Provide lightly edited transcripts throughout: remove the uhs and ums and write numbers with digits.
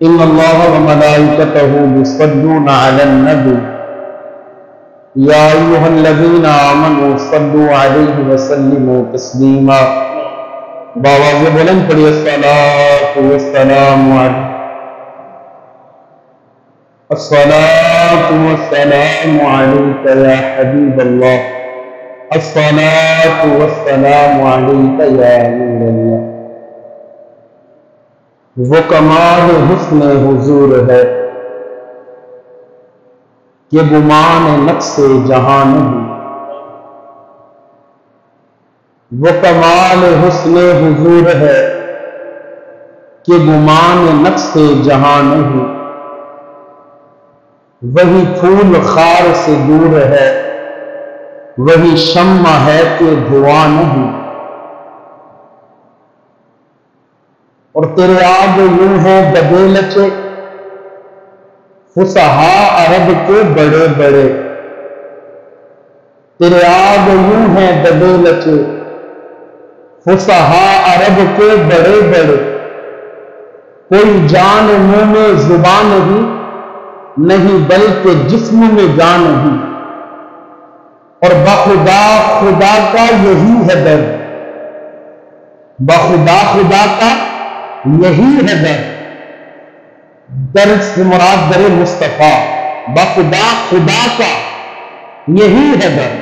إن الله وملائكته يصلون على النبي يا أيها الذين آمنوا صلوا عليه وسلموا تسليما بآواز بلند پڑھیے الصلاة والسلام عليه الصلاة والسلام عليك يا حبيب الله الصلاة والسلام عليك يا نور الله وہ کمال حسن حضور ہے کہ گمان نقص جہاں نہیں، وہ کمال حسن حضور ہے کہ گمان نقص جہاں نہیں، وہی پھول خار سے دور ہے، وہی شمع ہے کہ دھواں نہیں، اور تیرے آگ یوں ہیں دبے لچے فصحاء عرب کے بڑے بڑے، تیرے آگ یوں ہیں دبے لچے فصحاء عرب کے بڑے بڑے، کوئی جان منہ میں زبان نہیں بلکہ جسم میں جان نہیں، اور بخدا خدا کا یہی ہے در، بخدا خدا کا یہی ہے در سے مراد در مصطفیٰ، بخدا خدا کا یہی ہے در،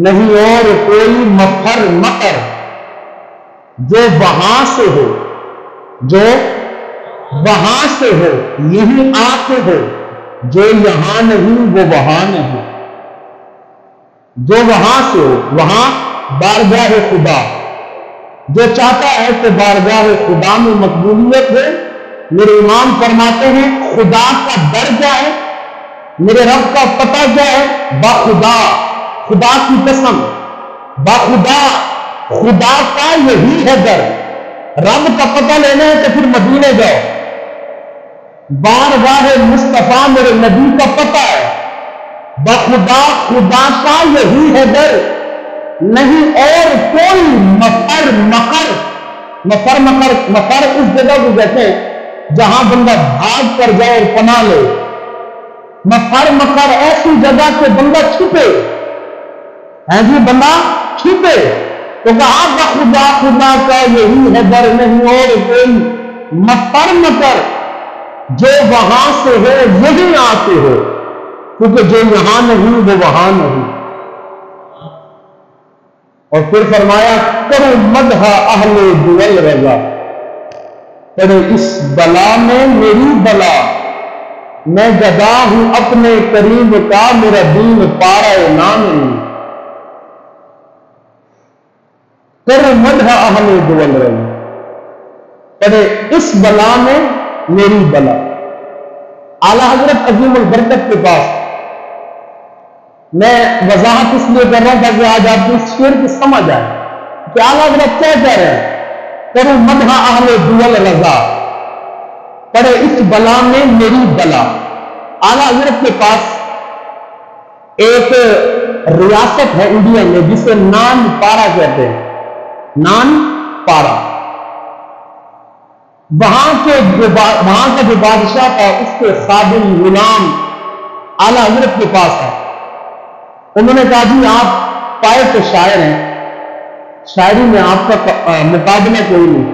نہیں اور کوئی مفر مکر جو وہاں سے ہو، جو وہاں سے ہو، یہی آتے ہو، جو یہاں نہیں وہ وہاں نہیں، جو وہاں سے ہو، وہاں بارگاہ خدا، جو چاہتا ہے کہ بارگاہ خدا میں مقبولیت ہے، میرے امام فرماتے ہیں خدا کا در کیا ہے، میرے رب کا پتہ کیا ہے، بخدا، خدا کی قسم، بخدا خدا کا یہی ہے در، رب کا پتہ لینا ہے تو پھر مدینے جاؤ، بارگاہ مصطفیٰ میرے نبی کا پتہ ہے، بخدا خدا کا یہی ہے در، نہیں اور کوئی مفر مکر، مفر مکر، مفر اس جگہ کو کہتے ہیں جہاں بندہ بھاگ کر جائے اور پناہ لے، مفر مکر ایسی جگہ کہ بندہ چھپے، ہے جی بندہ چھپے، تو کہا بخدا خدا کا یہی ہے در، نہیں اور کوئی مفر مکر جو وہاں سے ہو یہی آتے ہو، کیونکہ جو یہاں نہیں وہ وہاں نہیں۔ اور پھر فرمایا کرو مدح اہل دول رضا، پڑھے اس بلا میں میری بلا، میں گدا ہوں اپنے کریم کا، میرا دین پارا نام نہیں، کرو مدح اہل دول رضا، پڑھے اس بلا میں میری بلا۔ اعلیٰ حضرت عظیم البرکت کے پاس میں وضاحت اس لیے کر رہا تھا کہ آج آپ کو اس شعر کی سمجھ آئے کہ اعلیٰ حضرت کیا کہہ رہے ہیں، کرو مدح اہل دول رضا، پڑھے اس بلا میں میری بلا۔ اعلیٰ حضرت کے پاس ایک ریاست ہے انڈیا میں جسے نان پارا کہتے ہیں، نان پارا، وہاں کا جو بادشاہ تھا اس کے خادم غلام اعلیٰ حضرت کے پاس ہے، انہوں نے کہا جی آپ پائے تو شاعر ہیں، شاعری میں آپ کا مقابلہ کوئی نہیں،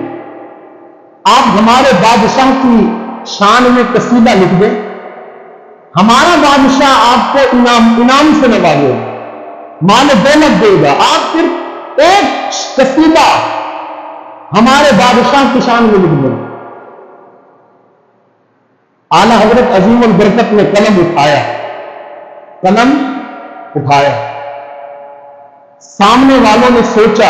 آپ ہمارے بادشاہ کی شان میں قصیدہ لکھ دیں، ہمارا بادشاہ آپ کو انعام سے نوازے گا، مال دولت دے گا، آپ صرف ایک قصیدہ ہمارے بادشاہ کی شان میں لکھ دیں۔ اعلیٰ حضرت عظیم البرکت نے قلم اٹھایا، قلم اٹھایا، سامنے والوں نے سوچا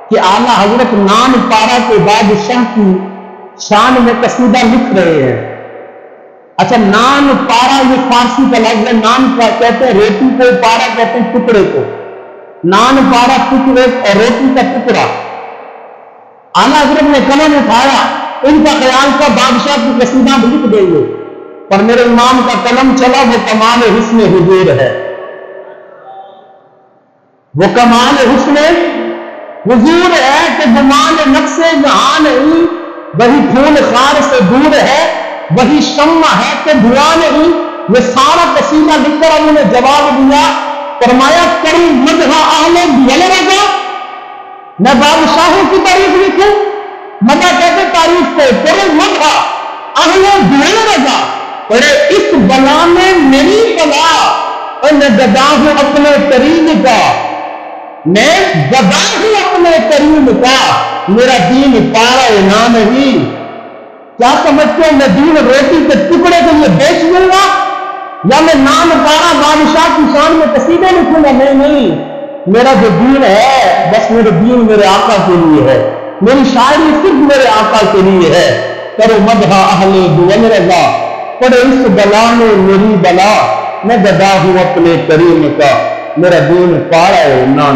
کہ اعلیٰ حضرت نان پارا کے بادشاہ کی شان میں قصیدہ لکھ رہے ہیں۔ اچھا نان پارا یہ فارسی کا لفظ ہے، نان کہتے ہیں روٹی کو، پارا کہتے ہیں ٹکڑے کو، نان پارا ٹکڑے اور روٹی کا ٹکڑا۔ اعلیٰ حضرت نے قلم اٹھایا، ان کا خیال کا بادشاہ کی قصیدہ بھی لکھ دیں گے، پر میرے امام کا قلم چلا، وہ کمال حسن حضور ہے، وہ کمال حسن حضور ہے کہ گمان نقص جہاں نہیں، وہی پھول خار سے دور ہے، وہی شمع ہے کہ دھواں نہیں۔ یہ سارا قصیدہ لکھ کر انہوں نے جواب دیا، فرمایا کرم مدح اہل دل رضا، میں بادشاہوں کی تعریف لکھوں؟ مدح کہتے تعریف کو، کرم مدح اہل دل رضا، پڑے اس بلا میں میری بلا، اور میں گدا ہوں اپنے کریم کا، میں گدا ہوں اپنے کریم کا، میرا دین پارا نہ نہیں۔ کیا سمجھتے ہیں میں دین روٹی کے ٹکڑے کے لیے بیچ دوں گا، یا میں نام پارا بادشاہ کی شان میں قصیدے لکھوں گا؟ نہیں، میرا جو دین ہے بس میرے دین میرے آقا کے لیے ہے، میری شاعری صرف میرے آقا کے لیے ہے۔ کرو مدح اہل دل رضا، پڑے اس بلا میں میری بلا، میں گدا ہوں اپنے کریم کا، میرا دین پارا نہ